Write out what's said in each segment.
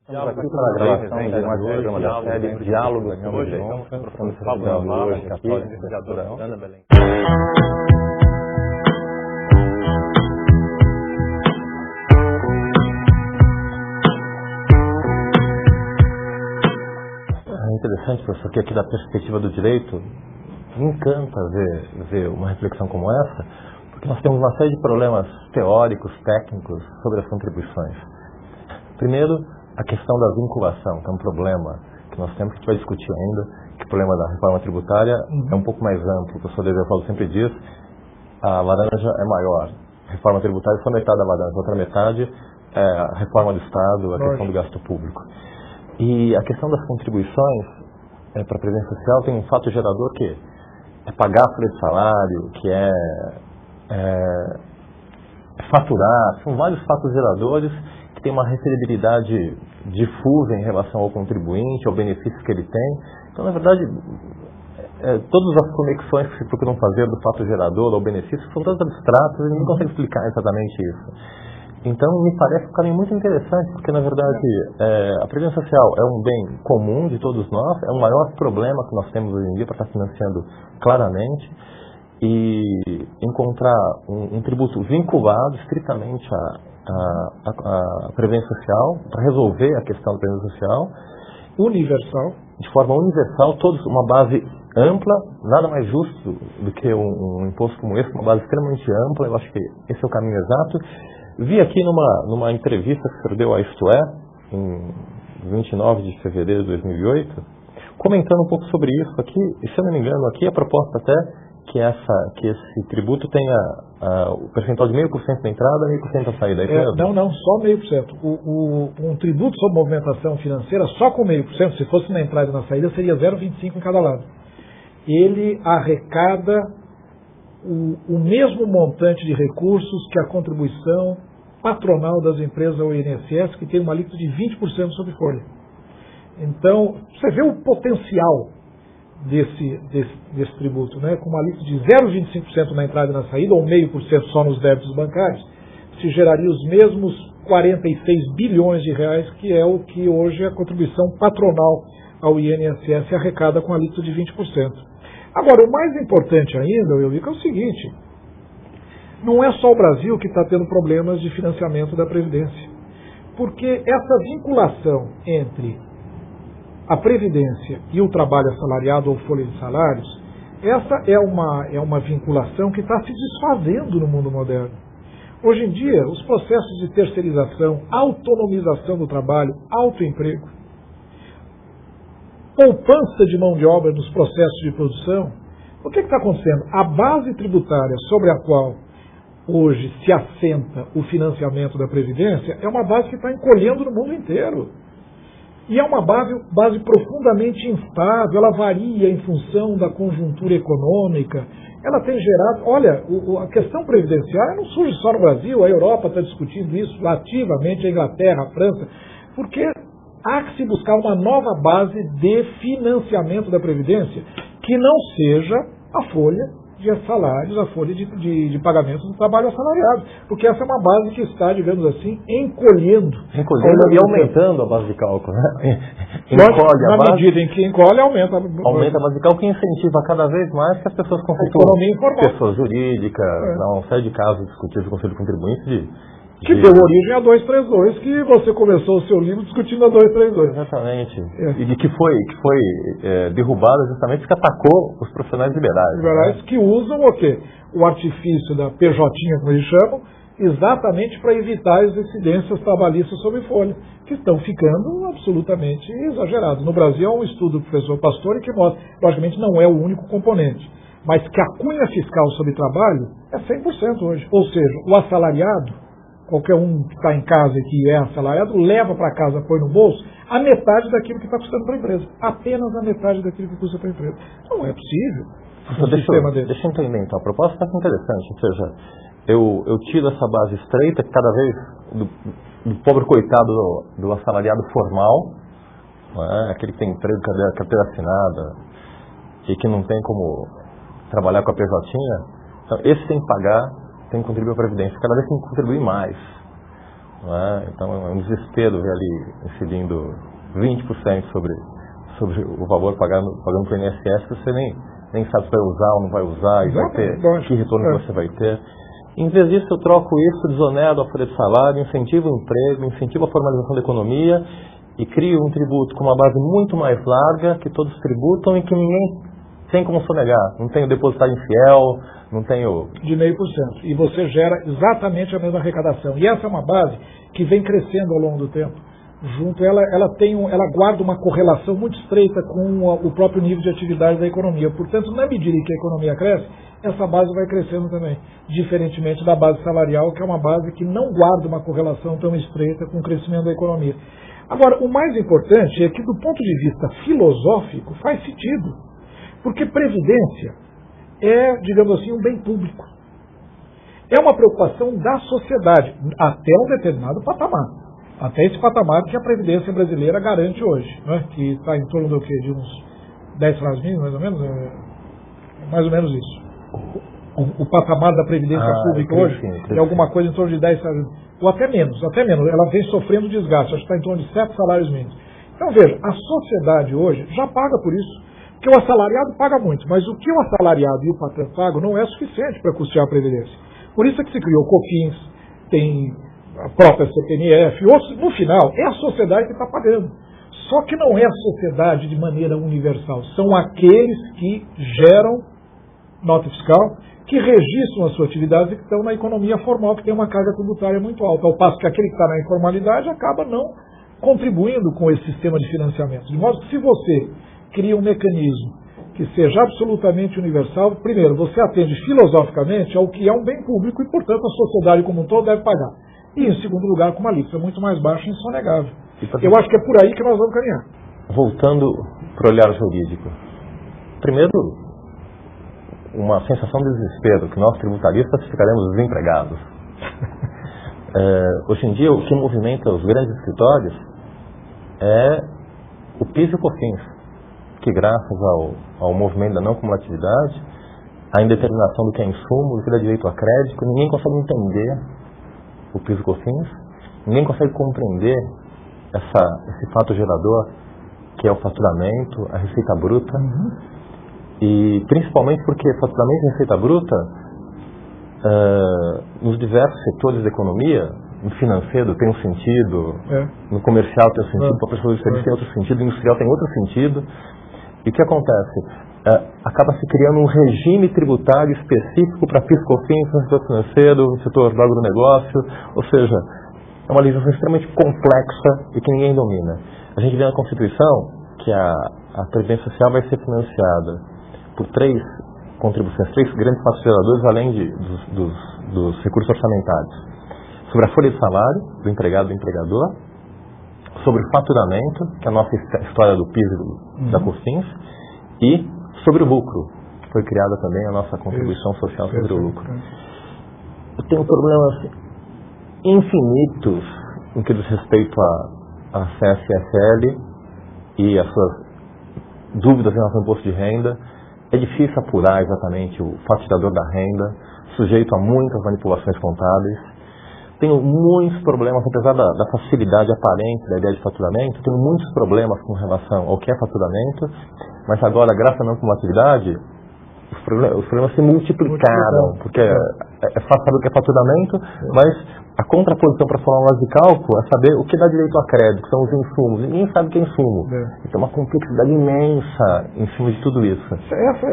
Estamos aqui para a gravação de mais um programa da série Diálogos com hoje, estamos falando hoje aqui, Ana Belém. É interessante, professor, que aqui da perspectiva do direito, me encanta ver uma reflexão como essa, porque nós temos uma série de problemas teóricos, técnicos sobre as contribuições. Primeiro, a questão da vinculação, que é um problema que nós temos, que a gente vai discutir ainda, que o problema da reforma tributária é um pouco mais amplo. O professor Deverfalo sempre diz, a laranja é maior. A reforma tributária é só metade da laranja, a outra metade é a reforma do Estado, a questão do gasto público. E a questão das contribuições para a Previdência Social tem um fato gerador que é pagar a folha de salário, que é faturar, são vários fatos geradores que tem uma referibilidade difusa em relação ao contribuinte, ao benefício que ele tem. Então, na verdade, todas as conexões que se procuram fazer do fato gerador ao benefício são todas abstratas e ninguém consegue explicar exatamente isso. Então, me parece um caminho muito interessante, porque, na verdade, a Previdência Social é um bem comum de todos nós, é o maior problema que nós temos hoje em dia para estar financiando claramente, e encontrar um tributo vinculado estritamente à Previdência Social, para resolver a questão da Previdência Social. Universal. De forma universal, todos uma base ampla, nada mais justo do que um imposto como esse, uma base extremamente ampla. Eu acho que esse é o caminho exato. Vi aqui numa entrevista que o senhor deu a Isto É, em 29 de fevereiro de 2008, comentando um pouco sobre isso aqui, e se eu não me engano, aqui a proposta até que esse tributo tenha o percentual de 0,5% na entrada e 0,5% na saída. Não, só 0,5%. Um tributo sobre movimentação financeira só com 0,5%, se fosse na entrada e na saída, seria 0,25% em cada lado. Ele arrecada o mesmo montante de recursos que a contribuição patronal das empresas ao INSS, que tem uma alíquota de 20% sobre folha. Então, você vê o potencial desse tributo, né? Com uma alíquota de 0,25% na entrada e na saída, ou 0,5% só nos débitos bancários, se geraria os mesmos 46 bilhões de reais, que é o que hoje é a contribuição patronal ao INSS arrecada com a alíquota de 20%. Agora, o mais importante ainda, eu vi que é o seguinte, não é só o Brasil que está tendo problemas de financiamento da Previdência, porque essa vinculação entre a Previdência e o trabalho assalariado ou folha de salários, essa é uma vinculação que está se desfazendo no mundo moderno. Hoje em dia, os processos de terceirização, autonomização do trabalho, autoemprego, poupança de mão de obra nos processos de produção, o que está acontecendo? A base tributária sobre a qual hoje se assenta o financiamento da Previdência é uma base que está encolhendo no mundo inteiro. E é uma base profundamente instável, ela varia em função da conjuntura econômica, ela tem gerado... Olha, a questão previdenciária não surge só no Brasil, a Europa está discutindo isso ativamente, a Inglaterra, a França, porque há que se buscar uma nova base de financiamento da Previdência que não seja a folha de salários, a folha de pagamentos do trabalho assalariado, porque essa é uma base que está, digamos assim, encolhendo e aumentando a base de cálculo, né? Na medida em que encolhe, aumenta a base de cálculo, que incentiva cada vez mais que as pessoas constituam pessoas jurídicas, há uma série de casos discutidos no Conselho de Contribuintes que deu origem a 232, que você começou o seu livro discutindo a 232. Exatamente. E de que foi derrubada justamente porque atacou os profissionais liberais. Liberais, né? Que usam o quê? O artifício da PJ, como eles chamam, exatamente para evitar as incidências trabalhistas sobre folha, que estão ficando absolutamente exageradas. No Brasil, há um estudo do professor Pastore que mostra, logicamente não é o único componente, mas que a cunha fiscal sobre trabalho é 100% hoje. Ou seja, o assalariado, qualquer um que está em casa e que é assalariado, leva para casa, põe no bolso, a metade daquilo que está custando para a empresa. Apenas a metade daquilo que custa para a empresa. Não é possível. Deixa eu entender, então. A proposta está interessante. Ou seja, eu tiro essa base estreita, que cada vez do pobre coitado do assalariado formal, não é? Aquele que tem emprego, carteira assinada, e que não tem como trabalhar com a PJ. Então, esse tem que pagar, tem que contribuir para a Previdência. Cada vez tem que contribuir mais. não é? Então é um desespero ver ali incidindo 20% sobre o valor pagando para o INSS, que você nem sabe se vai usar ou não vai usar, e vai ter, que retorno você vai ter. Em vez disso, eu troco isso, desonero a folha de salário, incentivo o emprego, incentivo a formalização da economia e crio um tributo com uma base muito mais larga, que todos tributam e que ninguém tem como sonegar. Não tenho depositário infiel, não tenho... De 0,5%. E você gera exatamente a mesma arrecadação. E essa é uma base que vem crescendo ao longo do tempo. Ela guarda uma correlação muito estreita com o próprio nível de atividade da economia. Portanto, na medida em que a economia cresce, essa base vai crescendo também, diferentemente da base salarial, que é uma base que não guarda uma correlação tão estreita com o crescimento da economia. Agora, o mais importante é que, do ponto de vista filosófico, faz sentido, porque previdência é, digamos assim, um bem público. É uma preocupação da sociedade, até um determinado patamar. Até esse patamar que a Previdência brasileira garante hoje, né? Que está em torno do quê? De uns 10 salários mínimos, mais ou menos? Mais ou menos isso. O patamar da Previdência Pública hoje é alguma coisa em torno de 10 salários mínimos. Ou até menos. Ela vem sofrendo desgaste, acho que está em torno de 7 salários mínimos. Então veja, a sociedade hoje já paga por isso. Porque o assalariado paga muito, mas o que o assalariado e o patrão pagam não é suficiente para custear a Previdência. Por isso é que se criou o COFINS, tem a própria CPMF, outros, no final, é a sociedade que está pagando. Só que não é a sociedade de maneira universal. São aqueles que geram nota fiscal, que registram a sua atividade e que estão na economia formal, que tem uma carga tributária muito alta. Ao passo que aquele que está na informalidade acaba não contribuindo com esse sistema de financiamento. De modo que se você cria um mecanismo que seja absolutamente universal, primeiro, você atende filosoficamente ao que é um bem público e, portanto, a sociedade como um todo deve pagar. E, em segundo lugar, com uma alíquota muito mais baixa e insonegável. Eu acho que é por aí que nós vamos caminhar. Voltando para o olhar jurídico. Primeiro, uma sensação de desespero, que nós tributaristas ficaremos desempregados. Hoje em dia, o que movimenta os grandes escritórios é o PIS e o COFINS, que graças ao movimento da não cumulatividade, a indeterminação do que é insumo, do que dá direito a crédito, ninguém consegue entender o PIS e COFINS, ninguém consegue compreender esse fato gerador que é o faturamento, a receita bruta, e principalmente porque faturamento e receita bruta nos diversos setores da economia, no financeiro tem um sentido, no comercial tem um sentido, para a pessoa de serviço tem outro sentido, no industrial tem outro sentido. E o que acontece? Acaba se criando um regime tributário específico para PIS, COFINS no setor financeiro, no setor do agronegócio, ou seja, é uma legislação extremamente complexa e que ninguém domina. A gente vê na Constituição que a Previdência Social vai ser financiada por 3 contribuições, 3 grandes fatos geradores, além dos recursos orçamentários. Sobre a folha de salário do empregado e do empregador, sobre o faturamento, que é a nossa história do PIS e da COFINS, e sobre o lucro, que foi criada também a nossa contribuição social sobre o lucro. Eu tenho problemas infinitos no que diz respeito à CSSL e as suas dúvidas em relação ao imposto de renda. É difícil apurar exatamente o faturador da renda, sujeito a muitas manipulações contábeis. Tenho muitos problemas, apesar da facilidade aparente da ideia de faturamento, tenho muitos problemas com relação ao que é faturamento, mas agora, graças à não cumulatividade, os problemas se multiplicaram, porque é fácil saber o que é faturamento, mas a contraposição para as fórmulas de cálculo é saber o que dá direito a crédito, que são os insumos. Ninguém sabe o que é insumo. Então, uma complexidade imensa em cima de tudo isso. Essa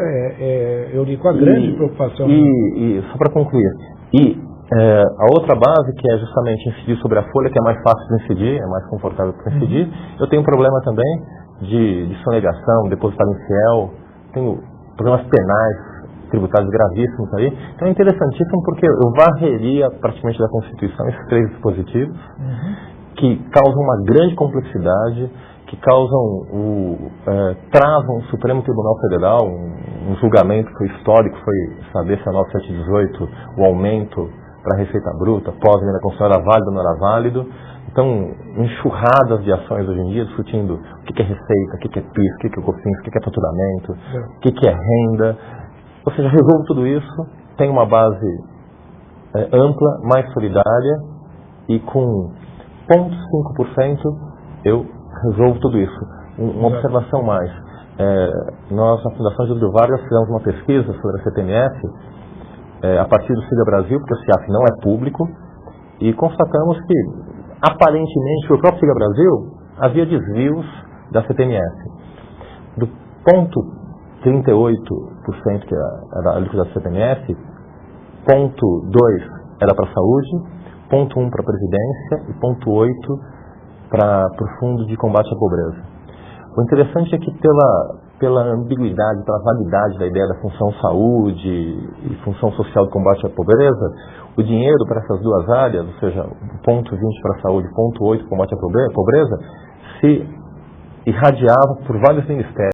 eu digo, a grande preocupação. E só para concluir, a outra base, que é justamente incidir sobre a folha, que é mais fácil de incidir, é mais confortável para incidir, eu tenho um problema também de sonegação, depositário infiel, tenho problemas penais, tributários gravíssimos aí. Então é interessantíssimo porque eu varreria praticamente da Constituição esses 3 dispositivos que causam uma grande complexidade, que travam o Supremo Tribunal Federal, um julgamento que foi histórico, foi saber se a 9718, o aumento para a receita bruta, pós-emenda constitucional era válido ou não era válido. Então, enxurradas de ações hoje em dia discutindo o que é receita, o que é PIS, o que é COFINS, o que é faturamento, o que é renda. Ou seja, resolvo tudo isso, tem uma base ampla, mais solidária e com 0,5% eu resolvo tudo isso. Uma observação mais. Nós, na Fundação Getúlio Vargas, fizemos uma pesquisa sobre a CPMF a partir do Siga Brasil, porque o SIAF não é público, e constatamos que, aparentemente, o próprio Siga Brasil havia desvios da CPMF. Do ponto 38%, que era a alíquota da CPMF, ponto 2 era para a saúde, ponto 1 para a Previdência e ponto 8 para o Fundo de Combate à Pobreza. O interessante é que pela ambiguidade, pela vaguidade da ideia da função saúde e função social de combate à pobreza, o dinheiro para essas duas áreas, ou seja, ponto 20 para a saúde, ponto 8 para o combate à pobreza, se irradiava por vários ministérios.